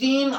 3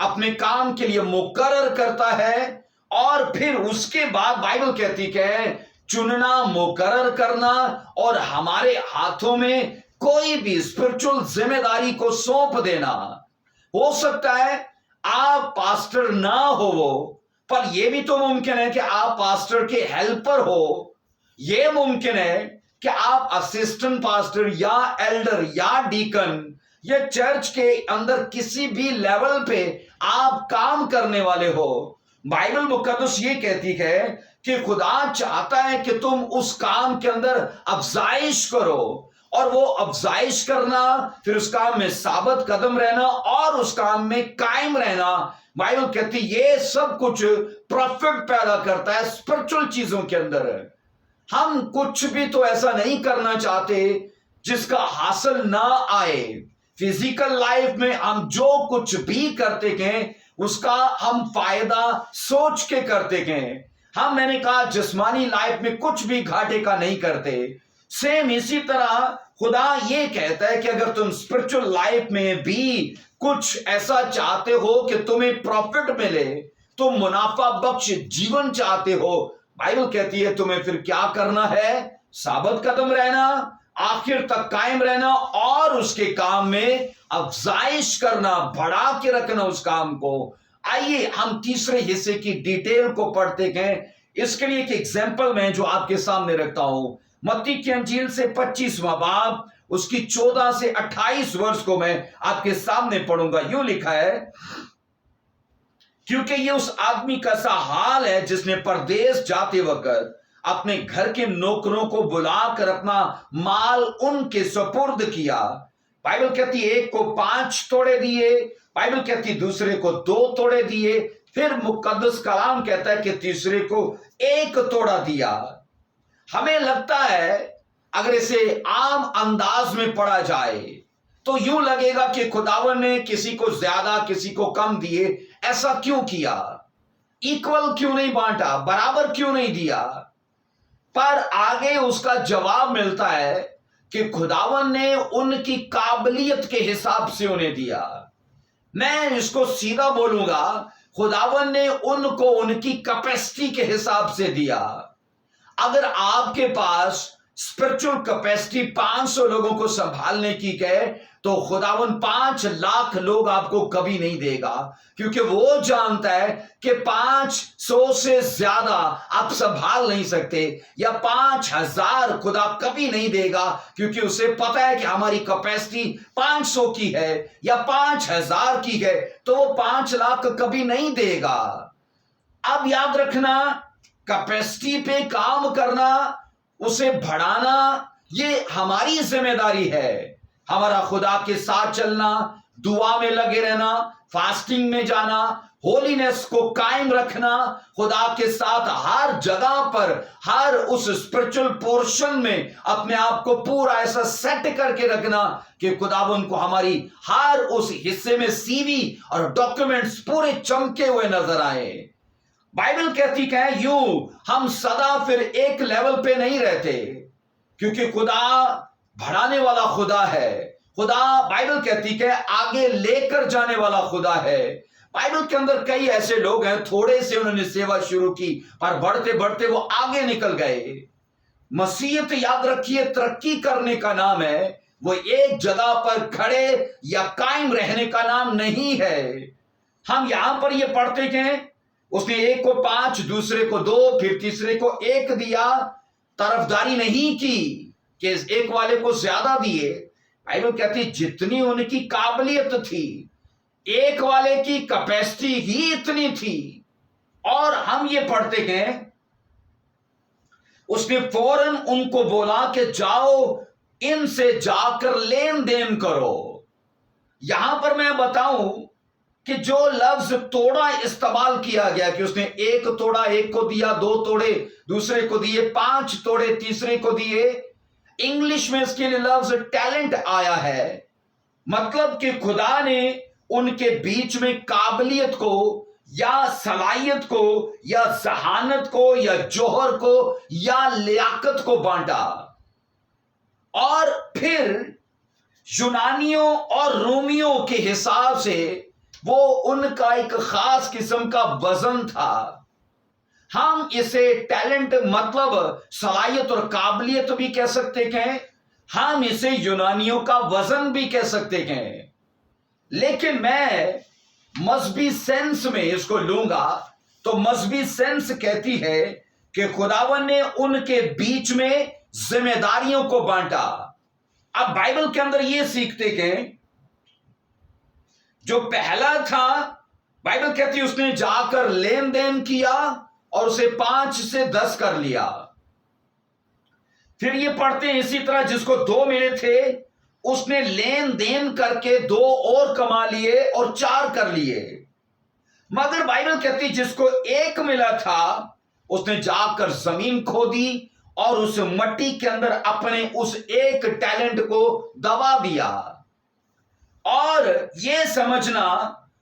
اپنے کام کے لیے مقرر کرتا ہے، اور پھر اس کے بعد بائبل کہتی کہ چننا، مقرر کرنا اور ہمارے ہاتھوں میں کوئی بھی اسپرچل ذمہ داری کو سونپ دینا۔ ہو سکتا ہے آپ پاسٹر نہ ہو وہ، پر یہ بھی تو ممکن ہے کہ آپ پاسٹر کے ہیلپر ہو۔ یہ ممکن ہے کہ آپ اسسٹنٹ پاسٹر یا ایلڈر یا ڈیکن یا چرچ کے اندر کسی بھی لیول پہ آپ کام کرنے والے ہو۔ بائبل مقدس یہ کہتی ہے کہ خدا چاہتا ہے کہ تم اس کام کے اندر افزائش کرو، اور وہ افزائش کرنا، پھر اس کام میں ثابت قدم رہنا اور اس کام میں قائم رہنا، بائبل کہتی یہ سب کچھ پروفٹ پیدا کرتا ہے اسپرچل چیزوں کے اندر۔ ہم کچھ بھی تو ایسا نہیں کرنا چاہتے جس کا حاصل نہ آئے۔ فزیکل لائف میں ہم جو کچھ بھی کرتے گئے اس کا ہم فائدہ سوچ کے کرتے گئے۔ میں نے کہا جسمانی لائف میں کچھ بھی گھاٹے کا نہیں کرتے۔ سیم اسی طرح خدا یہ کہتا ہے کہ اگر تم اسپرچل لائف میں بھی کچھ ایسا چاہتے ہو کہ تمہیں پروفٹ ملے، تم منافع بخش جیون چاہتے ہو، بائبل کہتی ہے تمہیں پھر کیا کرنا ہے؟ ثابت قدم رہنا، آخر تک قائم رہنا اور اس کے کام میں افزائش کرنا، بڑھا کے رکھنا اس کام کو۔ آئیے ہم تیسرے حصے کی ڈیٹیل کو پڑھتے گئے۔ اس کے لیے ایک ایگزامپل میں جو آپ کے سامنے رکھتا ہوں، متی کی انجیل سے 25واں باب اس کی 14 سے 28 ورس کو میں آپ کے سامنے پڑھوں گا۔ یوں لکھا ہے، کیونکہ یہ اس آدمی کا سا حال ہے جس نے پردیس جاتے وقت اپنے گھر کے نوکروں کو بلا کر اپنا مال ان کے سپرد کیا۔ بائبل کہتی ایک کو 5 توڑے دیے، بائبل کہتی دوسرے کو 2 توڑے دیے، پھر مقدس کلام کہتا ہے کہ تیسرے کو 1 توڑا دیا۔ ہمیں لگتا ہے اگر اسے عام انداز میں پڑھا جائے تو یوں لگے گا کہ خداوند نے کسی کو زیادہ کسی کو کم دیے۔ ایسا کیوں کیا؟ ایکول کیوں نہیں بانٹا؟ برابر کیوں نہیں دیا؟ پر آگے اس کا جواب ملتا ہے کہ خداوند نے ان کی قابلیت کے حساب سے انہیں دیا۔ میں اس کو سیدھا بولوں گا، خداوند نے ان کو ان کی کیپیسٹی کے حساب سے دیا۔ اگر آپ کے پاس اسپرچل کیپیسٹی 500 لوگوں کو سنبھالنے کی ہے تو خداوند 5 لاکھ لوگ آپ کو کبھی نہیں دے گا، کیونکہ وہ جانتا ہے کہ 500 سے زیادہ آپ سنبھال نہیں سکتے، یا 5000 خدا کبھی نہیں دے گا، کیونکہ اسے پتا ہے کہ ہماری کیپیسٹی 500 کی ہے یا 5000 کی ہے، تو وہ 5 لاکھ کبھی نہیں دے گا۔ اب یاد رکھنا، کیپیسٹی پہ کام کرنا، اسے بڑھانا، یہ ہماری ذمہ داری ہے۔ ہمارا خدا کے ساتھ چلنا، دعا میں لگے رہنا، فاسٹنگ میں جانا، ہولینس کو قائم رکھنا، خدا کے ساتھ ہر جگہ پر، ہر اس اسپرچل پورشن میں اپنے آپ کو پورا ایسا سیٹ کر کے رکھنا کہ خداوند کو ہماری ہر اس حصے میں سی وی اور ڈاکیومنٹس پورے چمکے ہوئے نظر آئے۔ بائبل کہتی کہ یوں ہم سدا پھر ایک لیول پہ نہیں رہتے، کیونکہ خدا بڑھانے والا خدا ہے۔ خدا بائبل کہتی کہ آگے لے کر جانے والا خدا ہے۔ بائبل کے اندر کئی ایسے لوگ ہیں، تھوڑے سے انہوں نے سیوا شروع کی پر بڑھتے بڑھتے وہ آگے نکل گئے۔ مسیحیت یاد رکھیے ترقی کرنے کا نام ہے، وہ ایک جگہ پر کھڑے یا قائم رہنے کا نام نہیں ہے۔ ہم یہاں پر یہ پڑھتے ہیں، اس نے ایک کو 5، دوسرے کو 2، پھر تیسرے کو 1 دیا۔ طرفداری نہیں کی کہ ایک والے کو زیادہ دیے۔ بائبل کہتی جتنی ان کی قابلیت تھی، ایک والے کی کیپیسٹی ہی اتنی تھی۔ اور ہم یہ پڑھتے ہیں، اس نے فوراً ان کو بولا کہ جاؤ ان سے جا کر لین دین کرو۔ یہاں پر میں بتاؤں کہ جو لفظ توڑا استعمال کیا گیا کہ اس نے 1 توڑا، 1 کو دیا، 2 توڑے دوسرے کو دیے، 5 توڑے تیسرے کو دیے، انگلش میں اس کے لیے لفظ ٹیلنٹ آیا ہے۔ مطلب کہ خدا نے ان کے بیچ میں قابلیت کو یا صلاحیت کو یا ذہانت کو یا جوہر کو یا لیاقت کو بانٹا، اور پھر یونانیوں اور رومیوں کے حساب سے وہ ان کا ایک خاص قسم کا وزن تھا. ہم اسے ٹیلنٹ مطلب صلاحیت اور قابلیت بھی کہہ سکتے ہیں، ہم اسے یونانیوں کا وزن بھی کہہ سکتے ہیں، لیکن میں مذہبی سینس میں اس کو لوں گا تو مذہبی سینس کہتی ہے کہ خداوند نے ان کے بیچ میں ذمہ داریوں کو بانٹا. اب بائبل کے اندر یہ سیکھتے ہیں جو پہلا تھا، بائبل کہتی ہے اس نے جا کر لین دین کیا اور اسے 5 سے 10 کر لیا. پھر یہ پڑھتے ہیں اسی طرح جس کو 2 ملے تھے اس نے لین دین کر کے 2 اور کما لیے اور 4 کر لیے. مگر بائبل کہتی جس کو 1 ملا تھا اس نے جا کر زمین کھودی اور اس مٹی کے اندر اپنے اس 1 ٹیلنٹ کو دبا دیا. اور یہ سمجھنا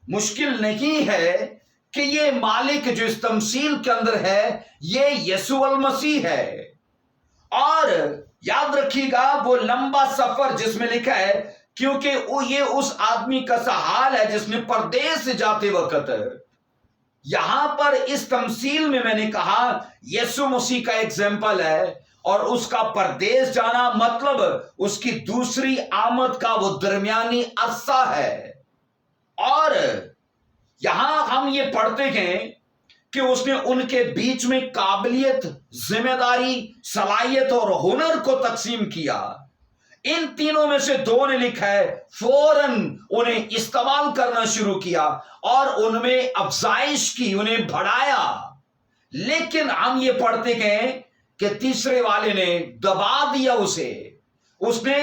مشکل نہیں ہے کہ یہ مالک جو اس تمثیل کے اندر ہے یہ یسوع المسیح ہے. اور یاد رکھیے گا وہ لمبا سفر جس میں لکھا ہے کیونکہ یہ اس آدمی کا سا حال ہے جس نے پردیس سے جاتے وقت، یہاں پر اس تمثیل میں نے کہا یسوع مسیح کا ایگزامپل ہے، اور اس کا پردیس جانا مطلب اس کی دوسری آمد کا وہ درمیانی عرصہ ہے. اور یہاں ہم یہ پڑھتے ہیں کہ اس نے ان کے بیچ میں قابلیت، ذمہ داری، صلاحیت اور ہنر کو تقسیم کیا. ان تینوں میں سے 2 نے لکھا ہے فوراً انہیں استعمال کرنا شروع کیا اور ان میں افزائش کی، انہیں بڑھایا. لیکن ہم یہ پڑھتے ہیں کہ تیسرے والے نے دبا دیا اس نے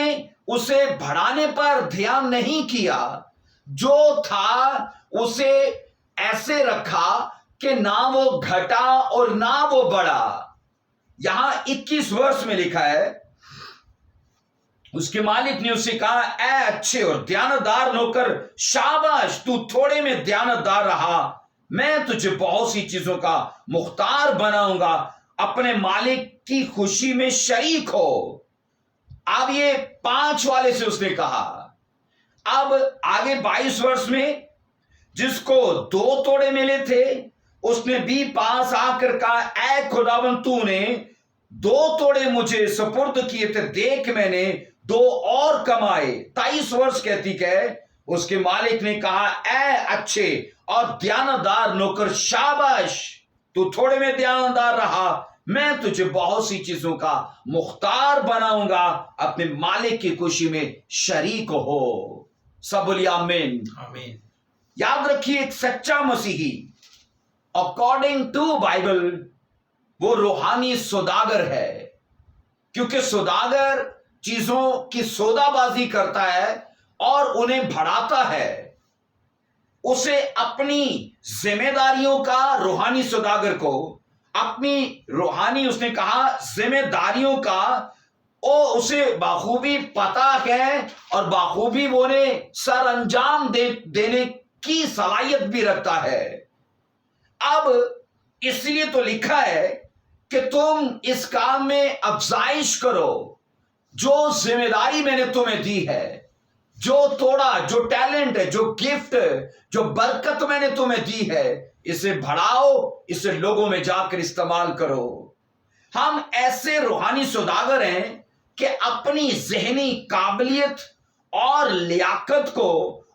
اسے بڑھانے پر دھیان نہیں کیا، جو تھا اسے ایسے رکھا کہ نہ وہ گھٹا اور نہ وہ بڑھا. یہاں 21 ورس میں لکھا ہے اس کے مالک نے اسے کہا اے اچھے اور دیانتدار نوکر، شاباش، تو تھوڑے میں دیانتدار رہا، میں تجھے بہت سی چیزوں کا مختار بناؤں گا، اپنے مالک کی خوشی میں شریک ہو. اب یہ 5 والے سے اس نے کہا. اب آگے 22 ورس میں جس کو 2 توڑے ملے تھے اس نے بھی پاس آ کر کہا اے خداوند تو نے 2 توڑے مجھے سپرد کیے تھے، دیکھ میں نے 2 اور کمائے. 23 ورس کہتی کہ اس کے مالک نے کہا اے اچھے اور دیانتدار نوکر، شاباش، تو تھوڑے میں دیانتدار رہا، میں تجھے بہت سی چیزوں کا مختار بناؤں گا، اپنے مالک کی خوشی میں شریک ہو. سب بولیے آمین. آمین. یاد رکھیے ایک سچا مسیحی اکارڈنگ ٹو بائبل وہ روحانی سوداگر ہے، کیونکہ سوداگر چیزوں کی سودا بازی کرتا ہے اور انہیں بڑھاتا ہے. اسے اپنی ذمہ داریوں کا، روحانی سوداگر کو اپنی روحانی اس نے کہا ذمہ داریوں کا اسے بخوبی پتا ہے اور بخوبی وہ نے سر انجام دینے کی صلاحیت بھی رکھتا ہے. اب اس لیے تو لکھا ہے کہ تم اس کام میں افزائش کرو، جو ذمہ داری میں نے تمہیں دی ہے، جو توڑا، جو ٹیلنٹ ہے، جو گفٹ، جو برکت میں نے تمہیں دی ہے، اسے بڑھاؤ، اسے لوگوں میں جا کر استعمال کرو. ہم ایسے روحانی سوداگر ہیں کہ اپنی ذہنی قابلیت اور لیاقت کو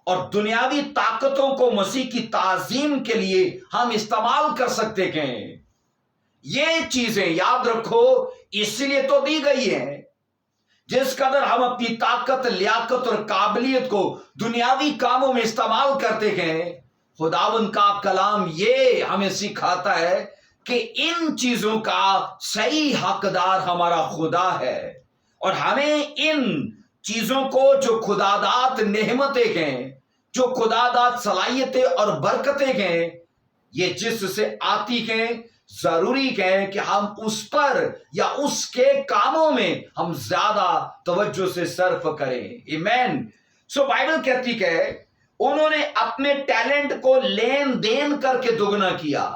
اور دنیاوی طاقتوں کو مسیح کی تعظیم کے لیے ہم استعمال کر سکتے ہیں. یہ چیزیں یاد رکھو اس لیے تو دی گئی ہیں. جس قدر ہم اپنی طاقت، لیاقت اور قابلیت کو دنیاوی کاموں میں استعمال کرتے ہیں، خداوند کا کلام یہ ہمیں سکھاتا ہے کہ ان چیزوں کا صحیح حقدار ہمارا خدا ہے، اور ہمیں ان چیزوں کو جو خداداد نعمتیں ہیں، جو خداداد صلاحیتیں اور برکتیں ہیں، یہ جس سے آتی ہیں، ضروری ہے کہ ہم اس پر یا اس کے کاموں میں ہم زیادہ توجہ سے صرف کریں. ایمین. سو بائبل کہتی کہ انہوں نے اپنے ٹیلنٹ کو لین دین کر کے دگنا کیا.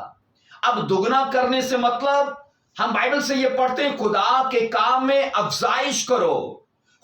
اب دگنا کرنے سے مطلب ہم بائبل سے یہ پڑھتے ہیں خدا کے کام میں افزائش کرو.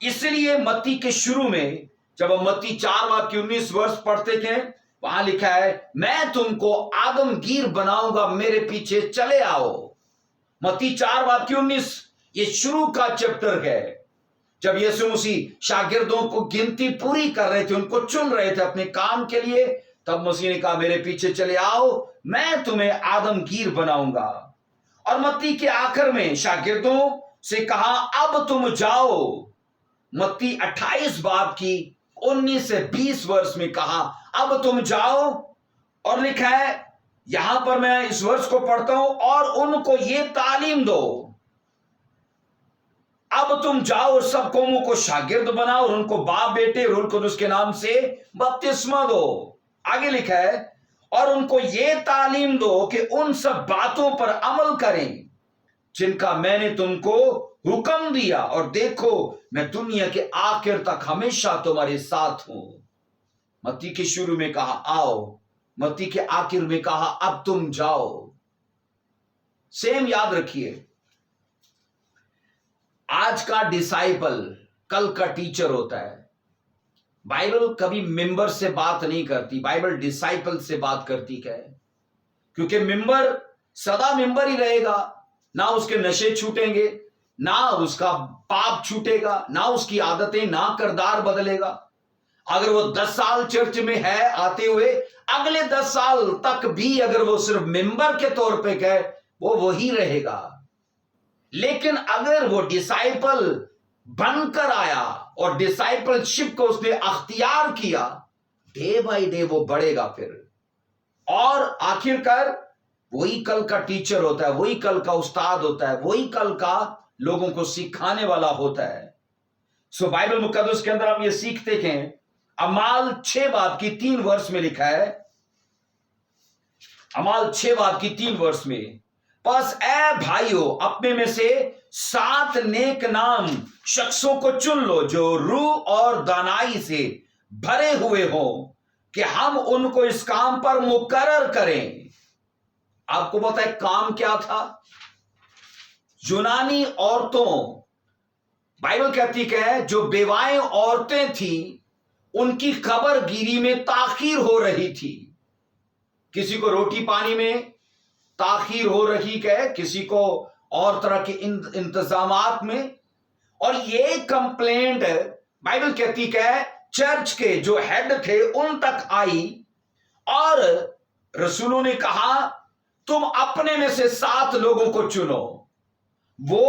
اس لیے متی کے شروع میں جب ہم متی 4:19 ورس پڑھتے تھے وہاں لکھا ہے میں تم کو آدم گیر بناؤں گا میرے پیچھے چلے آؤ. متی 4:19 یہ شروع کا چیپٹر ہے. جب یسوع مسیح شاگردوں کو گنتی پوری کر رہے تھے، ان کو چن رہے تھے اپنے کام کے لیے، تب مسیح نے کہا میرے پیچھے چلے آؤ، میں تمہیں آدم گیر بناؤں گا. اور متی کے آخر میں شاگردوں سے کہا اب تم جاؤ. متی 28 باب کی 19 سے 20 ورس میں کہا اب تم جاؤ. اور لکھا ہے یہاں پر میں اس ورس کو پڑھتا ہوں، اور ان کو یہ تعلیم دو، اب تم جاؤ اور سب قوموں کو شاگرد بناؤ اور ان کو باپ بیٹے روح القدس کے نام سے بپتسمہ دو. آگے لکھا ہے اور ان کو یہ تعلیم دو کہ ان سب باتوں پر عمل کریں جن کا میں نے تم کو حکم دیا، اور دیکھو میں دنیا کے آخر تک ہمیشہ تمہارے ساتھ ہوں. متی کے شروع میں کہا آؤ، متی کے آخر میں کہا اب تم جاؤ. سیم یاد رکھیے، آج کا ڈسائپل کل کا ٹیچر ہوتا ہے. بائبل کبھی ممبر سے بات نہیں کرتی، بائبل ڈسائپل سے بات کرتی ہے، کیونکہ ممبر سدا ممبر ہی رہے گا، نہ اس کے نشے چھوٹیں گے، نہ اس کا پاپ چھوٹے گا، نہ اس کی عادتیں، نہ کردار بدلے گا. اگر وہ 10 سال چرچ میں ہے آتے ہوئے، اگلے 10 سال تک بھی اگر وہ صرف ممبر کے طور پہ ہے وہ وہی رہے گا. لیکن اگر وہ ڈسائپل بن کر آیا اور ڈسائپل شپ کو اس نے اختیار کیا، ڈے بائی ڈے وہ بڑھے گا پھر، اور آخر کار وہی کل کا ٹیچر ہوتا ہے، وہی کل کا استاد ہوتا ہے، وہی کل کا لوگوں کو سکھانے والا ہوتا ہے. سو بائبل مقدس کے اندر ہم یہ سیکھتے ہیں. اعمال 6 باب کی 3 ورس میں لکھا ہے، اعمال 6 باب کی 3 ورس میں پس اے بھائیو اپنے میں سے 7 نیک نام شخصوں کو چن لو جو روح اور دانائی سے بھرے ہوئے ہوں کہ ہم ان کو اس کام پر مقرر کریں. آپ کو پتہ ہے کام کیا تھا؟ یونانی عورتوں، بائبل کہتی ہے جو بیوائیں عورتیں تھیں ان کی خبر گیری میں تاخیر ہو رہی تھی. کسی کو روٹی پانی میں تاخیر ہو رہی ہے، کسی کو اور طرح کے انتظامات میں، اور یہ کمپلینٹ بائبل کہتی ہے چرچ کے جو ہیڈ تھے ان تک آئی، اور رسولوں نے کہا تم اپنے میں سے 7 لوگوں کو چنو، وہ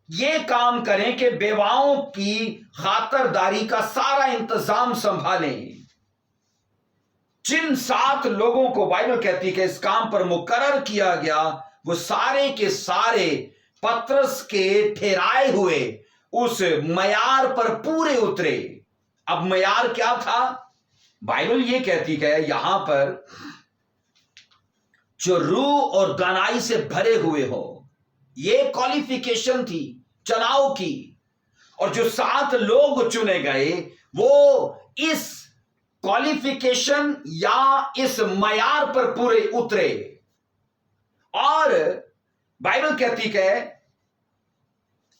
یہ کام کریں کہ بیواؤں کی خاطرداری کا سارا انتظام سنبھالیں. جن 7 لوگوں کو بائبل کہتی کہ اس کام پر مقرر کیا گیا، وہ سارے کے سارے پترس کے ٹھہرائے ہوئے اس معیار پر پورے اترے. اب معیار کیا تھا؟ بائبل یہ کہتی ہے یہاں پر جو روح اور دانائی سے بھرے ہوئے ہو، یہ کوالیفیکیشن تھی چناؤ کی. اور جو 7 لوگ چنے گئے وہ اس کوالیفیکیشن یا اس معیار پر پورے اترے. اور بائبل کہتی ہے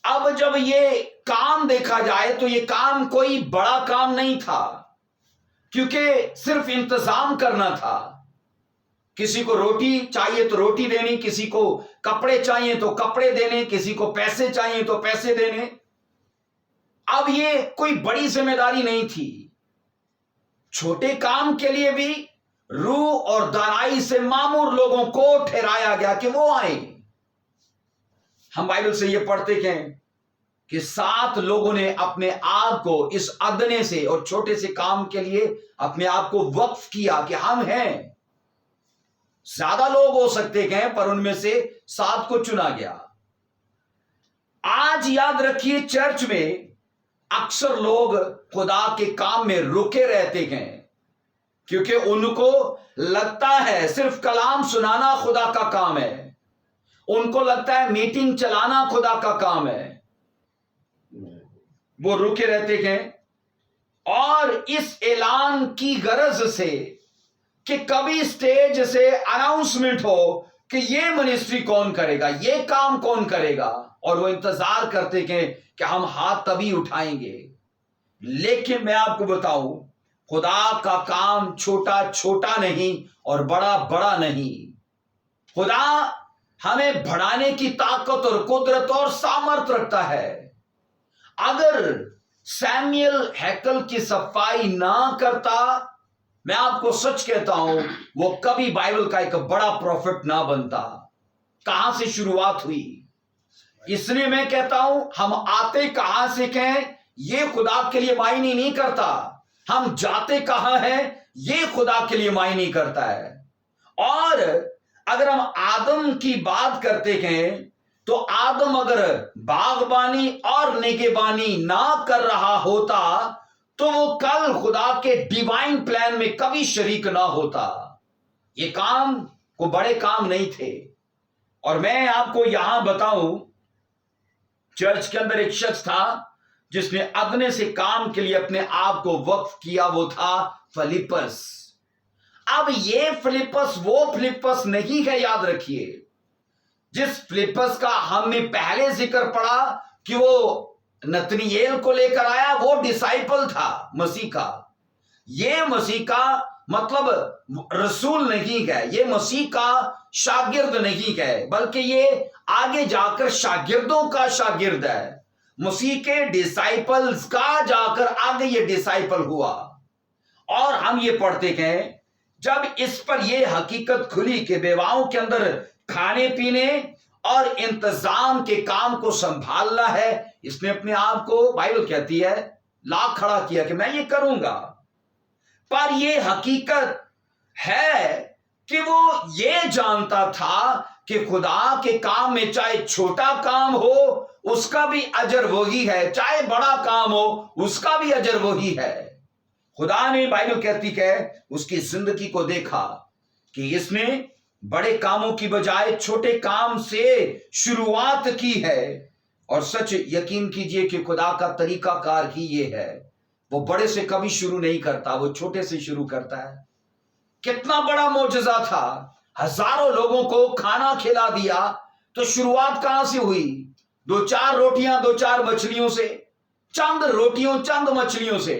اب جب یہ کام دیکھا جائے تو یہ کام کوئی بڑا کام نہیں تھا، کیونکہ صرف انتظام کرنا تھا. کسی کو روٹی چاہیے تو روٹی دینی، کسی کو کپڑے چاہیے تو کپڑے دینے، کسی کو پیسے چاہیے تو پیسے دینے. اب یہ کوئی بڑی ذمہ داری نہیں تھی. چھوٹے کام کے لیے بھی روح اور دانائی سے معمور لوگوں کو ٹھہرایا گیا کہ وہ آئیں. ہم بائبل سے یہ پڑھتے ہیں کہ 7 لوگوں نے اپنے آپ کو اس ادنے سے اور چھوٹے سے کام کے لیے اپنے آپ کو وقف کیا کہ ہم ہیں. زیادہ لوگ ہو سکتے ہیں پر ان میں سے 7 کو چنا گیا. آج یاد رکھیے چرچ میں اکثر لوگ خدا کے کام میں رکے رہتے ہیں کیونکہ ان کو لگتا ہے صرف کلام سنانا خدا کا کام ہے، ان کو لگتا ہے میٹنگ چلانا خدا کا کام ہے. وہ رکے رہتے ہیں اور اس اعلان کی غرض سے کہ کبھی سٹیج سے اناؤنسمنٹ ہو کہ یہ منسٹری کون کرے گا، یہ کام کون کرے گا، اور وہ انتظار کرتے ہیں کہ ہم ہاتھ تبھی اٹھائیں گے. لیکن میں آپ کو بتاؤں، خدا کا کام چھوٹا چھوٹا نہیں اور بڑا بڑا نہیں. خدا ہمیں بڑھانے کی طاقت اور قدرت اور سامرت رکھتا ہے. اگر سیمیل ہیکل کی صفائی نہ کرتا، میں آپ کو سچ کہتا ہوں وہ کبھی بائبل کا ایک بڑا پروفٹ نہ بنتا. کہاں سے شروعات ہوئی؟ اس لیے میں کہتا ہوں ہم آتے کہاں سے کہیں یہ خدا کے لیے معنی نہیں کرتا، ہم جاتے کہاں ہیں یہ خدا کے لیے معنی کرتا ہے. اور اگر ہم آدم کی بات کرتے ہیں تو آدم اگر باغبانی اور نگہبانی نہ کر رہا ہوتا تو وہ کل خدا کے ڈیوائن پلان میں کبھی شریک نہ ہوتا. یہ کام کو بڑے کام نہیں تھے. اور میں آپ کو یہاں بتاؤں، چرچ کے اندر ایک شخص تھا جس نے ادنے سے کام کے لیے اپنے آپ کو وقف کیا، وہ تھا فلیپس. اب یہ فلیپس وہ فلیپس نہیں ہے، یاد رکھیے، جس فلیپس کا ہم نے پہلے ذکر پڑا کہ وہ نتنیل کو لے کر آیا، وہ ڈسائپل تھا مسیح کا. یہ مسیح کا مطلب رسول نہیں ہے، یہ مسیح کا شاگرد نہیں ہے، بلکہ یہ آگے جا کر شاگردوں کا شاگرد ہے. مسیح کے ڈسائپلز کا جا کر آگے یہ ڈسائپل ہوا. اور ہم یہ پڑھتے ہیں جب اس پر یہ حقیقت کھلی کہ بیواؤں کے اندر کھانے پینے اور انتظام کے کام کو سنبھالنا ہے، اس نے اپنے آپ کو، بائبل کہتی ہے، لا کھڑا کیا کہ میں یہ کروں گا. پر یہ حقیقت ہے کہ وہ یہ جانتا تھا کہ خدا کے کام میں چاہے چھوٹا کام ہو اس کا بھی اجر وہی ہے، چاہے بڑا کام ہو اس کا بھی اجر وہی ہے. خدا نے، بائبل کہتی ہے، اس کی زندگی کو دیکھا کہ اس نے بڑے کاموں کی بجائے چھوٹے کام سے شروعات کی ہے. اور سچ یقین کیجئے کہ خدا کا طریقہ کار ہی یہ ہے، وہ بڑے سے کبھی شروع نہیں کرتا، وہ چھوٹے سے شروع کرتا ہے. کتنا بڑا معجزہ تھا، ہزاروں لوگوں کو کھانا کھلا دیا. تو شروعات کہاں سے ہوئی؟ 2-4 روٹیاں 2-4 مچھلیوں سے، چند روٹیوں چند مچھلیوں سے،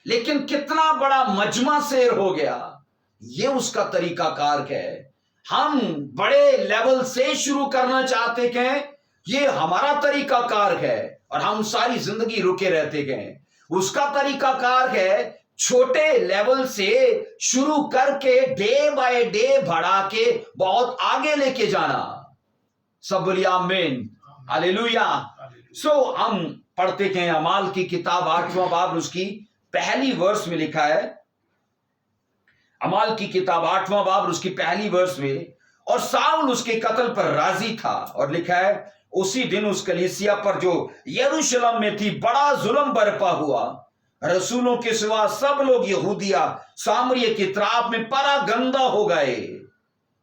لیکن کتنا بڑا مجمع سیر ہو گیا. یہ اس کا طریقہ کار ہے. ہم بڑے لیول سے شروع کرنا چاہتے ہیں، یہ ہمارا طریقہ کار ہے، اور ہم ساری زندگی رکے رہتے ہیں. اس کا طریقہ کار ہے چھوٹے لیول سے شروع کر کے ڈے بائی ڈے بڑھا کے بہت آگے لے کے جانا. سب بولیے آمین، ہاللیلویا. سو ہم پڑھتے ہیں اعمال کی کتاب 8واں باب، اس کی پہلی ورس میں لکھا ہے، اعمال کی کتاب 8واں باب اس کی پہلی ورس میں، اور ساؤل اس کے قتل پر راضی تھا. اور لکھا ہے اسی دن اس کلیسیا پر جو یروشلم میں تھی بڑا ظلم برپا ہوا. رسولوں کے سوا سب لوگ یہودیہ سامریہ کی طرف میں پرا گندہ ہو گئے.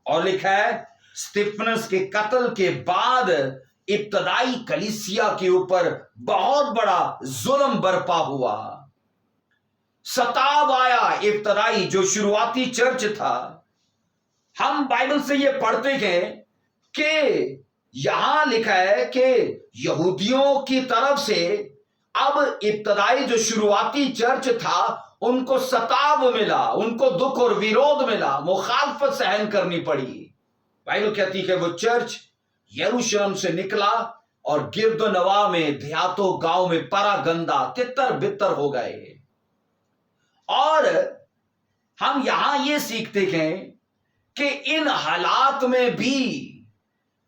اور لکھا ہے استفنس کے قتل کے بعد ابتدائی کلیسیا کے اوپر بہت بڑا ظلم برپا ہوا. ستاو آیا ابتدائی جو شروعاتی چرچ تھا. ہم بائبل سے یہ پڑھتے ہیں کہ یہاں لکھا ہے کہ یہودیوں کی طرف سے اب ابتدائی جو شروعاتی چرچ تھا ان کو ستاو ملا، ان کو دکھ اور ویرود ملا، مخالفت سہن کرنی پڑی. بائبل کہتی ہے وہ چرچ یروشلم سے نکلا اور گرد و نواح میں دیہاتوں گاؤں میں پرا گندا تتر بتر ہو گئے. اور ہم یہاں یہ سیکھتے ہیں کہ ان حالات میں بھی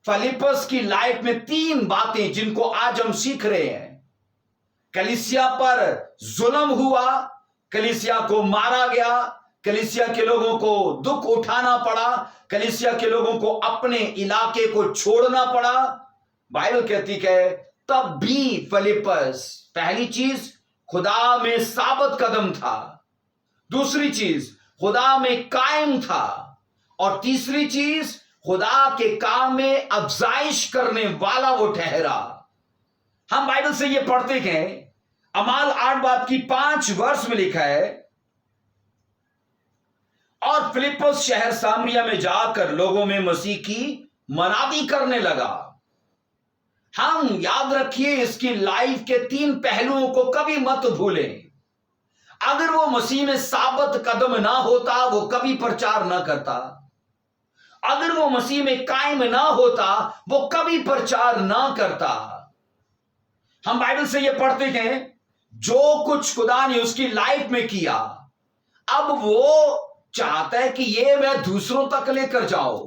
فلیپس کی لائف میں 3 باتیں جن کو آج ہم سیکھ رہے ہیں. کلیسیا پر ظلم ہوا، کلیسیا کو مارا گیا، کلیسیا کے لوگوں کو دکھ اٹھانا پڑا، کلیسیا کے لوگوں کو اپنے علاقے کو چھوڑنا پڑا. بائبل کہتی ہے تب بھی فلیپس پہلی چیز خدا میں ثابت قدم تھا، دوسری چیز خدا میں قائم تھا، اور تیسری چیز خدا کے کام میں افزائش کرنے والا وہ ٹھہرا. ہم بائبل سے یہ پڑھتے ہیں، اعمال 8 باب کی 5 ورس میں لکھا ہے، اور فلیپس شہر سامریہ میں جا کر لوگوں میں مسیح کی منادی کرنے لگا. ہم یاد رکھیے اس کی لائف کے 3 پہلوؤں کو کبھی مت بھولیں. اگر وہ مسیح میں ثابت قدم نہ ہوتا وہ کبھی پرچار نہ کرتا. اگر وہ مسیح میں قائم نہ ہوتا وہ کبھی پرچار نہ کرتا. ہم بائبل سے یہ پڑھتے ہیں جو کچھ خدا نے اس کی لائف میں کیا اب وہ چاہتا ہے کہ یہ میں دوسروں تک لے کر جاؤں.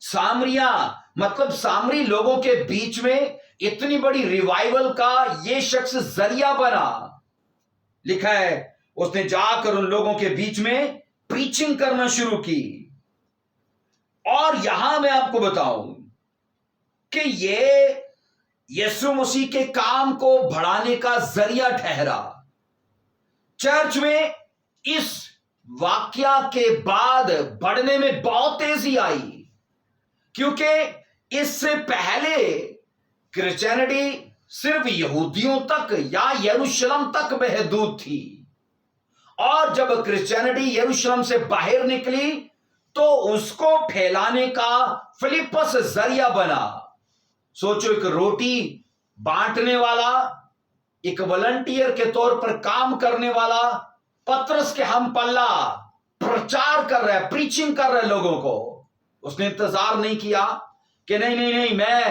سامریہ مطلب سامری لوگوں کے بیچ میں اتنی بڑی ریوائیول کا یہ شخص ذریعہ بنا. لکھا ہے اس نے جا کر ان لوگوں کے بیچ میں پریچنگ کرنا شروع کی. اور یہاں میں آپ کو بتاؤں کہ یہ یسوع مسیح کے کام کو بڑھانے کا ذریعہ ٹھہرا. چرچ میں اس واقعہ کے بعد بڑھنے میں بہت تیزی آئی کیونکہ اس سے پہلے کرسچینٹی صرف یہودیوں تک یا یروشلم تک محدود تھی. اور جب کرسچینٹی یروشلم سے باہر نکلی تو اس کو پھیلانے کا فلپس ذریعہ بنا. سوچو ایک روٹی بانٹنے والا ایک والنٹیئر کے طور پر کام کرنے والا پترس کے ہم پلہ پرچار کر رہا ہے پریچنگ کر رہا ہے لوگوں کو. اس نے انتظار نہیں کیا کہ نہیں میں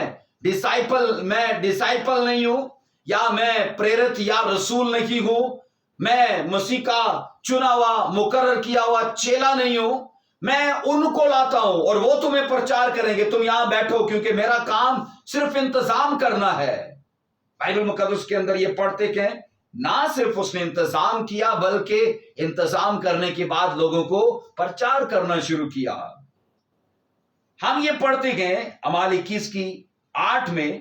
ڈسائپل نہیں ہوں یا میں پریرت یا رسول نہیں ہوں, میں مسیح کا چنا ہوا مقرر کیا ہوا چیلا نہیں ہوں, میں ان کو لاتا ہوں اور وہ تمہیں پرچار کریں گے, تم یہاں بیٹھو کیونکہ میرا کام صرف انتظام کرنا ہے. بائبل مقدس کے اندر یہ پڑھتے کہ نہ صرف اس نے انتظام کیا بلکہ انتظام کرنے کے بعد لوگوں کو پرچار کرنا شروع کیا. ہم یہ پڑھتے گئے اعمال 21:8 میں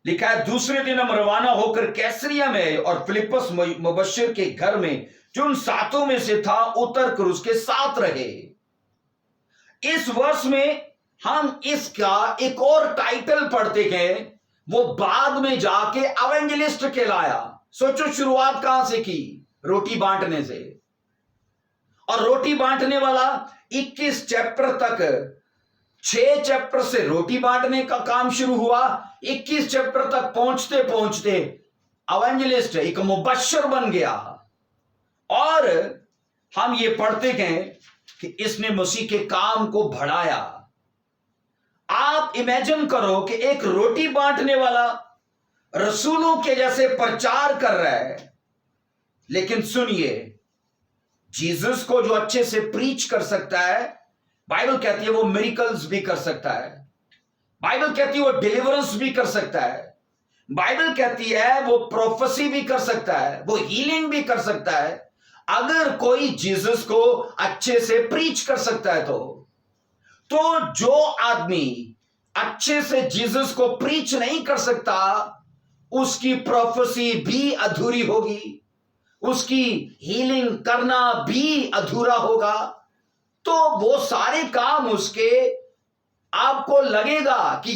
لکھا ہے دوسرے دن ہم روانہ ہو کر کیسریا میں اور فلپس مبشر کے گھر میں جو ان 7 میں سے تھا اتر کر اس کے ساتھ رہے. اس ورس میں ہم اس کا ایک اور ٹائٹل پڑھتے گئے, وہ بعد میں جا کے ایونجلسٹ کہلایا. سوچو شروعات کہاں سے کی؟ روٹی بانٹنے سے. اور روٹی بانٹنے والا 21 چیپٹر تک 6 چیپٹر سے روٹی بانٹنے کا کام شروع ہوا. 21 چیپٹر تک پہنچتے پہنچتے ایونجلسٹ ایک مبشر بن گیا. اور ہم یہ پڑھتے گئے کہ اس نے مسیح کے کام کو بڑھایا. آپ امیجن کرو کہ ایک روٹی بانٹنے والا رسولوں کے جیسے پرچار کر رہا ہے, لیکن سنیے جیزس کو جو اچھے سے پریچ کر سکتا ہے, بائبل کہتی ہے وہ میریکلز بھی کر سکتا ہے, بائبل کہتی ہے وہ ڈیلیورنس بھی کر سکتا ہے, بائبل کہتی ہے وہ پروفیسی بھی کر سکتا ہے, وہ ہیلنگ بھی کر سکتا ہے. اگر کوئی جیزس کو اچھے سے پریچ کر سکتا ہے تو جو آدمی اچھے سے جیزس کو پریچ نہیں کر سکتا اس کی پروفیسی بھی ادھوری ہوگی, اس کی ہیلنگ کرنا بھی ادھورا ہوگا. تو وہ سارے کام اس کے آپ کو لگے گا کہ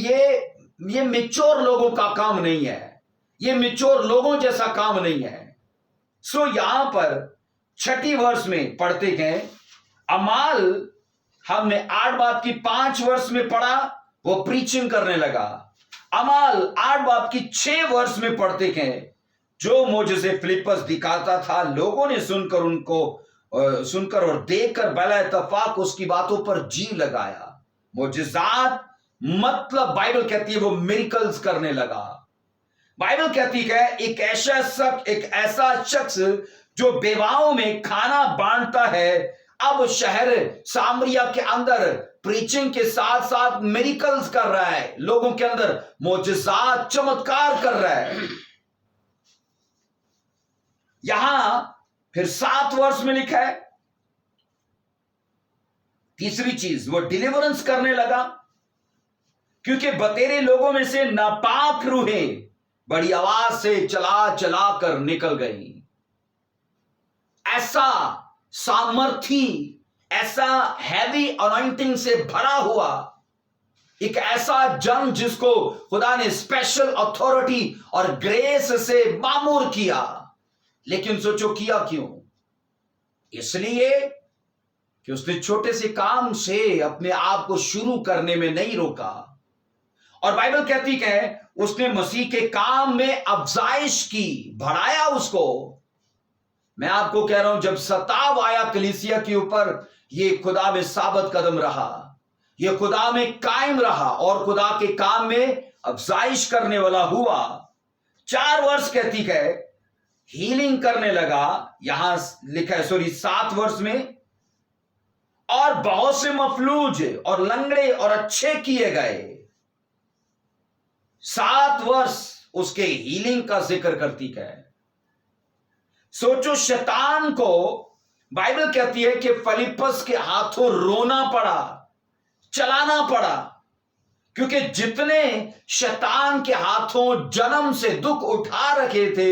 یہ میچور لوگوں کا کام نہیں ہے, یہ میچور لوگوں جیسا کام نہیں ہے. سو یہاں پر 6 ورس میں پڑھتے گئے اعمال ہم نے 8 باب کی 5 ورس میں پڑھا, وہ پریچنگ کرنے لگا. اعمال 8 باب کی 6 ورس میں پڑھتے گئے جو معجزے فلپس دکھاتا تھا لوگوں نے سن کر اور دیکھ کر بلا اتفاق اس کی باتوں پر جی لگایا. معجزات مطلب بائبل کہتی ہے وہ میریکلز کرنے لگا. بائبل کہتی ہے ایک ایسا شخص جو بیواؤں میں کھانا بانٹتا ہے اب شہر سامریہ کے اندر پریچنگ کے ساتھ ساتھ میریکلز کر رہا ہے, لوگوں کے اندر معجزات چمتکار کر رہا ہے. یہاں پھر 7 ورس میں لکھا ہے تیسری چیز وہ ڈیلیورنس کرنے لگا کیونکہ بتیرے لوگوں میں سے ناپاک روحیں بڑی آواز سے چلا چلا کر نکل گئی. ایسا سامرتھی, ایسا ہیوی انوائنٹنگ سے بھرا ہوا ایک ایسا جن جس کو خدا نے اسپیشل اتھارٹی اور گریس سے معمور کیا. لیکن سوچو کیا کیوں؟ اس لیے کہ اس نے چھوٹے سے کام سے اپنے آپ کو شروع کرنے میں نہیں روکا اور بائبل کہتی ہے اس نے مسیح کے کام میں افزائش کی، بڑھایا اس کو۔ میں آپ کو کہہ رہا ہوں، جب ستاو آیا کلیسیا کے اوپر، یہ خدا میں ثابت قدم رہا، یہ خدا میں قائم رہا اور خدا کے کام میں افزائش کرنے والا ہوا۔ 4 برس کہتی ہے ہیلنگ کرنے لگا، یہاں لکھا ہے 7 برس میں، اور بہت سے مفلوج اور لنگڑے اور اچھے کیے گئے۔ 7 برس اس کے ہیلنگ کا ذکر کرتی ہے۔ سوچو، شیطان کو بائبل کہتی ہے کہ فلیپس کے ہاتھوں رونا پڑا، چلانا پڑا، کیونکہ جتنے شیطان کے ہاتھوں جنم سے دکھ اٹھا رکھے تھے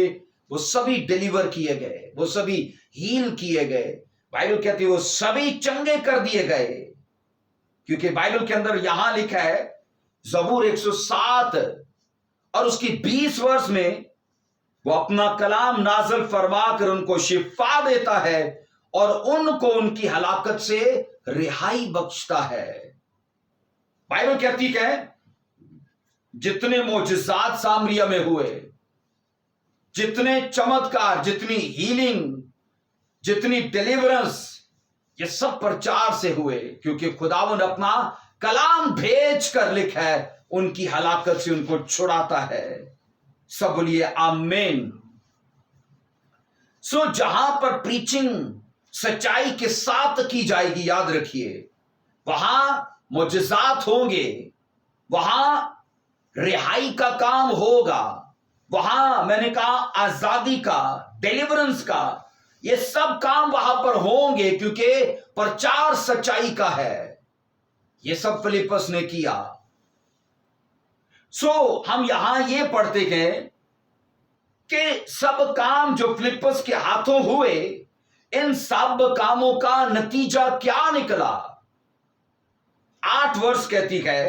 وہ سبھی ڈیلیور کیے گئے، وہ سبھی ہیل کیے گئے۔ بائبل کہتی ہے وہ سبھی چنگے کر دیے گئے، کیونکہ بائبل کے اندر یہاں لکھا ہے زبور 107 اور اس کی 20 برس میں وہ اپنا کلام نازل فرما کر ان کو شفا دیتا ہے اور ان کو ان کی ہلاکت سے رہائی بخشتا ہے۔ بائبل کہتی ہے جتنے معجزات سامریا میں ہوئے، جتنے چمتکار، جتنی ہیلنگ، جتنی ڈیلیورنس، یہ سب پرچار سے ہوئے، کیونکہ خداوند اپنا کلام بھیج کر لکھا ہے ان کی ہلاکت سے ان کو چھڑاتا ہے۔ سب بولیے آمین۔ جہاں پر پریچنگ سچائی کے ساتھ کی جائے گی، یاد رکھیے وہاں معجزات ہوں گے، وہاں رہائی کا کام ہوگا، وہاں میں نے کہا آزادی کا، ڈیلیورنس کا، یہ سب کام وہاں پر ہوں گے، کیونکہ پرچار سچائی کا ہے۔ یہ سب فلیپس نے کیا۔ ہم یہاں یہ پڑھتے ہیں کہ سب کام جو فلیپس کے ہاتھوں ہوئے، ان سب کاموں کا نتیجہ کیا نکلا؟ 8 برس کہتی ہے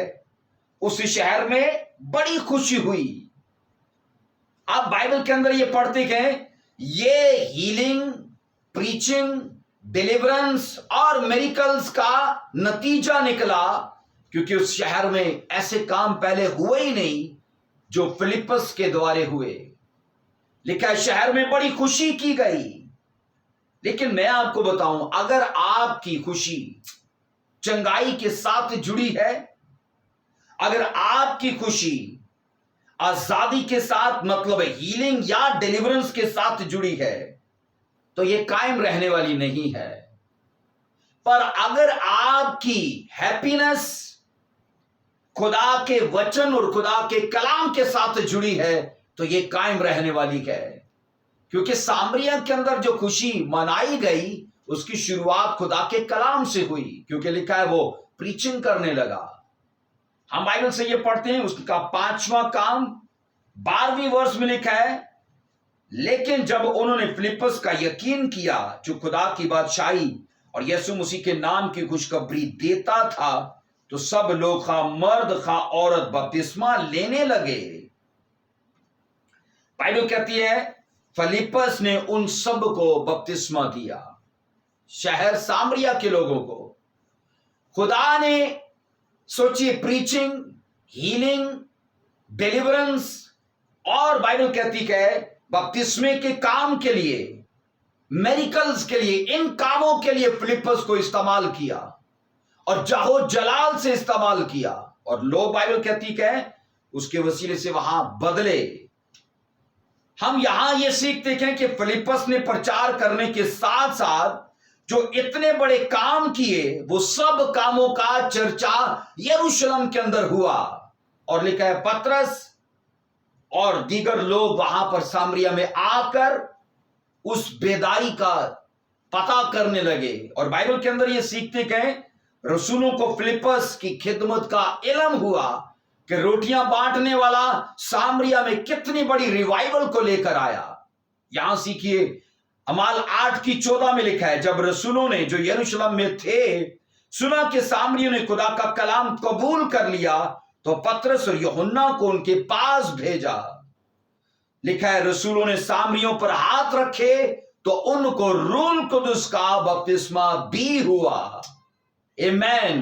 اس شہر میں بڑی خوشی ہوئی۔ آپ بائبل کے اندر یہ پڑھتے ہیں یہ ہیلنگ، پریچنگ، ڈیلیورنس اور میریکلز کا نتیجہ نکلا، کیونکہ اس شہر میں ایسے کام پہلے ہوئے ہی نہیں جو فلیپس کے دوارے ہوئے۔ لکھا ہے شہر میں بڑی خوشی کی گئی۔ لیکن میں آپ کو بتاؤں، اگر آپ کی خوشی چنگائی کے ساتھ جڑی ہے، اگر آپ کی خوشی آزادی کے ساتھ، مطلب ہیلنگ یا ڈیلیورنس کے ساتھ جڑی ہے، تو یہ قائم رہنے والی نہیں ہے۔ پر اگر آپ کی ہیپینس خدا کے وچن اور خدا کے کلام کے ساتھ جڑی ہے تو یہ قائم رہنے والی ہے۔ کیونکہ سامریا کے اندر جو خوشی منائی گئی اس کی شروعات خدا کے کلام سے ہوئی، کیونکہ لکھا ہے وہ پریچنگ کرنے لگا۔ ہم بائبل سے یہ پڑھتے ہیں، اس کا 5واں کام 12ویں ورس میں لکھا ہے، لیکن جب انہوں نے فلیپس کا یقین کیا جو خدا کی بادشاہی اور یسوع مسیح کے نام کی خوشخبری دیتا تھا، تو سب لوگ خواہ مرد خواہ عورت بپتسمہ لینے لگے۔ بائبل کہتی ہے فلیپس نے ان سب کو بپتسمہ دیا، شہر سامریا کے لوگوں کو۔ خدا نے سوچیے پریچنگ، ہیلنگ، ڈیلیورنس اور بائبل کہتی ہے بپتسمے کے کام کے لیے، میریکلز کے لیے، ان کاموں کے لیے فلیپس کو استعمال کیا اور جاہو جلال سے استعمال کیا، اور لوگ بائبل کہتی ہے اس کے وسیلے سے وہاں بدلے۔ ہم یہاں یہ سیکھتے ہیں کہ فلیپس نے پرچار کرنے کے ساتھ ساتھ جو اتنے بڑے کام کیے، وہ سب کاموں کا چرچا یروشلم کے اندر ہوا، اور لکھا ہے پترس اور دیگر لوگ وہاں پر سامریا میں آ کر اس بیداری کا پتہ کرنے لگے۔ اور بائبل کے اندر یہ سیکھتے ہیں رسولوں کو فلیپس کی خدمت کا علم ہوا کہ روٹیاں بانٹنے والا سامریا میں کتنی بڑی ریوائیول کو لے کر آیا۔ یہاں سیکھیے اعمال 8:14 میں لکھا ہے جب رسولوں نے جو یروشلم میں تھے سنا کہ سامریوں نے خدا کا کلام قبول کر لیا، تو پترس اور یوحنا کو ان کے پاس بھیجا۔ لکھا ہے رسولوں نے سامریوں پر ہاتھ رکھے تو ان کو روح القدس کا بپتسمہ بھی ہوا۔ آمین۔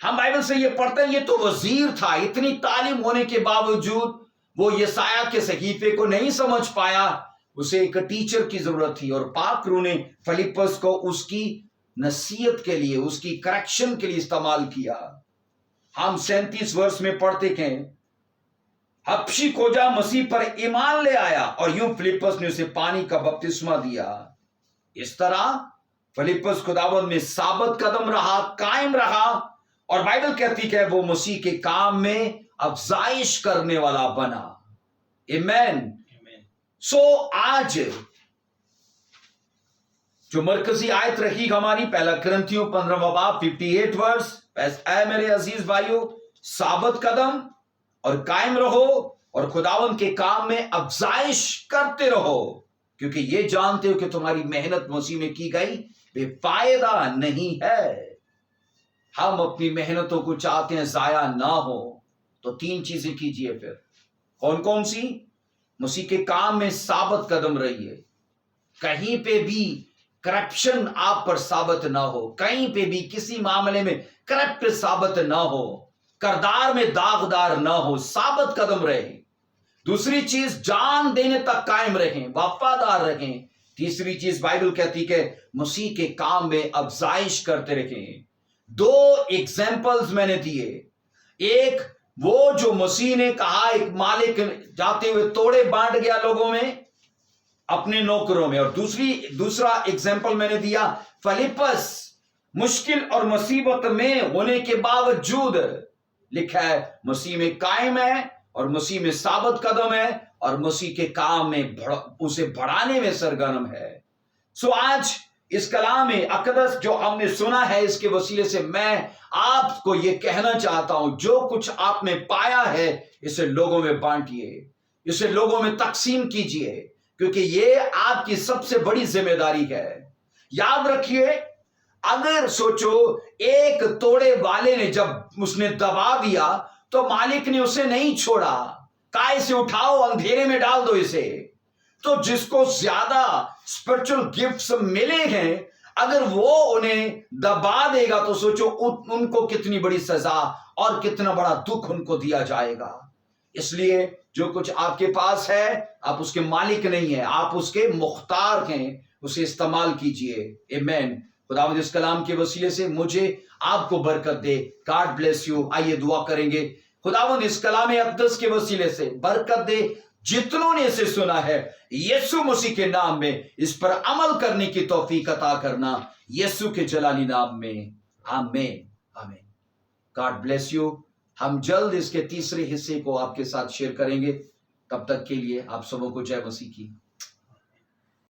ہم بائبل سے یہ پڑھتے ہیں یہ تو وزیر تھا، اتنی تعلیم ہونے کے باوجود وہ یسایہ کے صحیفے کو نہیں سمجھ پایا، اسے ایک ٹیچر کی ضرورت تھی، اور پاک روح نے فلیپس کو اس کی نصیحت کے لیے، اس کی کریکشن کے لیے استعمال کیا۔ ہم 37 ورس میں پڑھتے ہیں حبشی کھوجا مسیح پر ایمان لے آیا اور یوں فلیپس نے اسے پانی کا بپتسمہ دیا۔ اس طرح فلیپس خداوند میں ثابت قدم رہا، قائم رہا، اور بائبل کہتی کہ وہ مسیح کے کام میں افزائش کرنے والا بنا۔ ایمین۔ سو آج جو مرکزی آیت رہی ہماری، پہلا کرنتھیوں 15واں باب 58 ورس، اے میرے عزیز بھائیو، ثابت قدم اور قائم رہو اور خداوند کے کام میں افزائش کرتے رہو، کیونکہ یہ جانتے ہو کہ تمہاری محنت مسیح میں کی گئی بے فائدہ نہیں ہے۔ ہم اپنی محنتوں کو چاہتے ہیں ضائع نہ ہو، تو 3 چیزیں کیجئے پھر۔ کون کون سی؟ مسیح کے کام میں ثابت قدم رہیے، کہیں پہ بھی کرپشن آپ پر ثابت نہ ہو، کہیں پہ بھی کسی معاملے میں کرپٹ ثابت نہ ہو، کردار میں داغدار نہ ہو، ثابت قدم رہے۔ دوسری چیز، جان دینے تک قائم رہیں، وفادار رہیں۔ تیسری چیز بائبل کہتی کہ مسیح کے کام میں افزائش کرتے رہیں۔ 2 ایگزامپلز میں نے دیے، ایک وہ جو مسیح نے کہا ایک مالک جاتے ہوئے توڑے بانٹ گیا لوگوں میں اپنے نوکروں میں، اور دوسرا ایگزامپل میں نے دیا فلیپس مشکل اور مصیبت میں ہونے کے باوجود لکھا ہے مسیح میں قائم ہے اور مسیح میں ثابت قدم ہے اور مسیح کے کام میں اسے بڑھانے میں سرگرم ہے۔ سو آج اس کلام اقدس جو ہم نے سنا ہے، اس کے وسیلے سے میں آپ کو یہ کہنا چاہتا ہوں، جو کچھ آپ نے پایا ہے اسے لوگوں میں بانٹیے، اسے لوگوں میں تقسیم کیجیے، کیونکہ یہ آپ کی سب سے بڑی ذمہ داری ہے۔ یاد رکھیے، اگر سوچو ایک توڑے والے نے جب اس نے دبا دیا تو مالک نے اسے نہیں چھوڑا، کہا اسے اٹھاؤ اندھیرے میں ڈال دو اسے۔ تو جس کو زیادہ اسپرچل گفٹس ملے ہیں، اگر وہ انہیں دبا دے گا تو سوچو ان کو کتنی بڑی سزا اور کتنا بڑا دکھ ان کو دیا جائے گا۔ اس لیے جو کچھ آپ کے پاس ہے، آپ اس کے مالک نہیں ہیں، آپ اس کے مختار ہیں، اسے استعمال کیجئے۔ ایمین۔ خداوند اس کلام کے وسیلے سے مجھے آپ کو برکت دے۔ God bless you. آئیے دعا کریں گے۔ خداوند اس کلام اقدس کے وسیلے سے برکت دے، جتنوں نے اسے سنا ہے یسوع مسیح کے نام میں اس پر عمل کرنے کی توفیق عطا کرنا، یسوع کے جلالی نام میں، آمین آمین۔ God bless you. ہم جلد اس کے تیسرے حصے کو آپ کے ساتھ شیئر کریں گے۔ تب تک کے لیے آپ سبوں کو جے مسیح کی۔